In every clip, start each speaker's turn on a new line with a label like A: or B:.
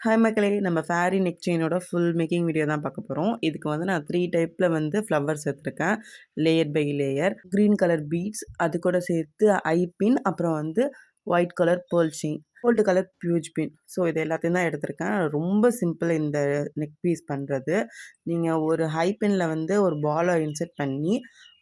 A: Hi மக்களே! நம்ம fairy neck செயினோட ஃபுல் மேக்கிங் வீடியோ தான் பார்க்க போறோம். இதுக்கு வந்து நான் 3 டைப்ல வந்து ஃப்ளவர்ஸ் எடுத்துருக்கேன். Layer by layer. Green colour beads, அது கூட சேர்த்து ஐ பின், அப்புறம் வந்து white colour pearl chain, gold colour fuse pin. So இது எல்லாத்தையும் தான் எடுத்திருக்கேன். ரொம்ப சிம்பிள் இந்த நெக் பீஸ் பண்ணுறது. நீங்கள் ஒரு ஹை பின்ல வந்து ஒரு பாலை இன்சர்ட் பண்ணி,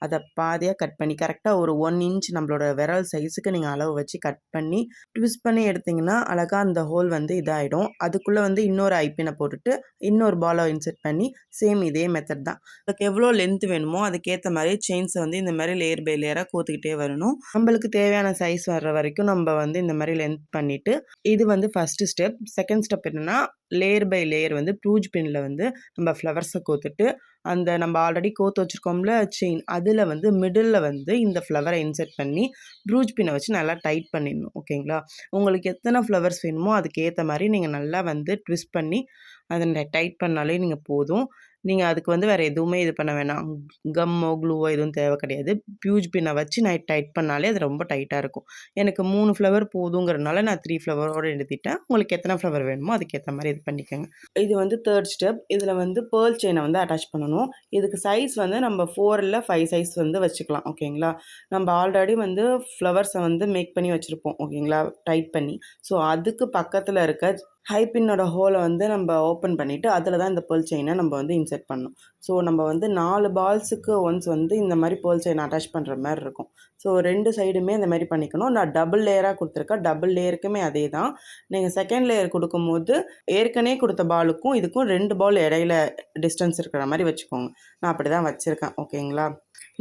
A: அதை பாதியாக கட் பண்ணி கரெக்டாக ஒரு 1 இன்ச் நம்மளோட விரல் சைஸுக்கு நீங்கள் அளவு வச்சு கட் பண்ணி ட்விஸ்ட் பண்ணி எடுத்திங்கன்னா அழகாக அந்த ஹோல் வந்து இதாகிடும். அதுக்குள்ளே வந்து இன்னொரு ஐப்பினை போட்டுட்டு இன்னொரு பாலை இன்சர்ட் பண்ணி சேம் இதே மெத்தட் தான். அதுக்கு எவ்வளோ லென்த் வேணுமோ அதுக்கேற்ற மாதிரி செயின்ஸை வந்து இந்த மாதிரி லேயர் பை லேயராக கோத்துக்கிட்டே வரணும். நம்மளுக்கு தேவையான சைஸ் வர்ற வரைக்கும் நம்ம வந்து இந்த மாதிரி லென்த் பண்ணிவிட்டு, இது வந்து ஃபஸ்ட்டு ஸ்டெப். செகண்ட் ஸ்டெப் என்னென்னா, லேயர் பை லேயர் வந்து ப்ரூஜ் பின்னில் வந்து நம்ம ஃப்ளவர்ஸை கோத்துட்டு, அந்த நம்ம ஆல்ரெடி கோத்து வச்சுருக்கோம்ல செயின், அதில் வந்து மிடில் வந்து இந்த ஃப்ளவரை இன்சர்ட் பண்ணி ப்ரூஜ் பின்னை வச்சு நல்லா டைட் பண்ணிடணும். ஓகேங்களா? உங்களுக்கு எத்தனை ஃப்ளவர்ஸ் வேணுமோ அதுக்கு ஏற்ற மாதிரி நீங்கள் நல்லா வந்து ட்விஸ்ட் பண்ணி அதை டைட் பண்ணாலே நீங்கள் போதும். நீங்கள் அதுக்கு வந்து வேறு எதுவுமே இது பண்ண வேணாம். கம்மோ க்ளூவோ எதுவும் தேவை கிடையாது. ப்யூஜ் பின்னை வச்சு நான் டைட் பண்ணாலே அது ரொம்ப டைட்டாக இருக்கும். எனக்கு 3 ஃப்ளவர் போதுங்கிறதுனால நான் 3 ஃப்ளவரோடு எடுத்துட்டேன். உங்களுக்கு எத்தனை ஃப்ளவர் வேணுமோ அதுக்கேற்ற மாதிரி இது பண்ணிக்கோங்க. இது வந்து தேர்ட் ஸ்டெப். இதில் வந்து பேர்ல் செயினை வந்து அட்டாச் பண்ணணும். இதுக்கு சைஸ் வந்து நம்ம 4 இல்லை 5 சைஸ் வந்து வச்சுக்கலாம். ஓகேங்களா? நம்ம ஆல்ரெடி வந்து ஃப்ளவர்ஸை வந்து மேக் பண்ணி வச்சுருப்போம். ஓகேங்களா? டைட் பண்ணி. ஸோ அதுக்கு பக்கத்தில் இருக்க ஹை பின்னோட ஹோலை வந்து நம்ம ஓப்பன் பண்ணிவிட்டு அதில் தான் இந்த பேர்ல் செயினை நம்ம வந்து இன்சர்ட் பண்ணணும். ஸோ நம்ம வந்து 4 பால்ஸுக்கு ஒன்ஸ் வந்து இந்த மாதிரி பேர்ல் செயின் அட்டாச் பண்ணுற மாதிரி இருக்கும். ஸோ 2 சைடுமே இந்த மாதிரி பண்ணிக்கணும். நான் டபுள் லேயராக கொடுத்துருக்கேன். டபுள் லேயருக்குமே அதே தான். நீங்கள் செகண்ட் லேயர் கொடுக்கும்போது ஏற்கனவே கொடுத்த பாலுக்கும் இதுக்கும் 2 பால் இடையில டிஸ்டன்ஸ் இருக்கிற மாதிரி வச்சுக்கோங்க. நான் அப்படி தான் வச்சுருக்கேன். ஓகேங்களா?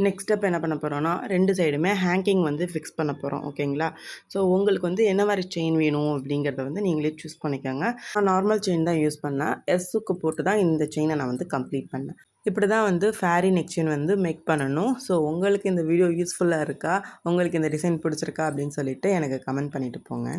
A: நெக்ஸ்ட் ஸ்டெப் என்ன பண்ண போகிறோன்னா, 2 சைடுமே ஹேங்கிங் வந்து ஃபிக்ஸ் பண்ண போகிறோம். ஓகேங்களா? ஸோ உங்களுக்கு வந்து என்ன மாதிரி செயின் வேணும் அப்படிங்கிறத வந்து நீங்களே சூஸ் பண்ணிக்கோங்க. நான் நார்மல் செயின் தான் யூஸ் பண்ணேன். எஸ்ஸுக்கு போட்டு தான் இந்த செயினை நான் வந்து கம்ப்ளீட் பண்ணேன். இப்படி தான் வந்து ஃபேரி நெக் செயின் வந்து மேக் பண்ணணும். ஸோ உங்களுக்கு இந்த வீடியோ யூஸ்ஃபுல்லாக இருக்கா, உங்களுக்கு இந்த டிசைன் பிடிச்சிருக்கா அப்படின்னு சொல்லிட்டு எனக்கு கமெண்ட் பண்ணிவிட்டு போங்க.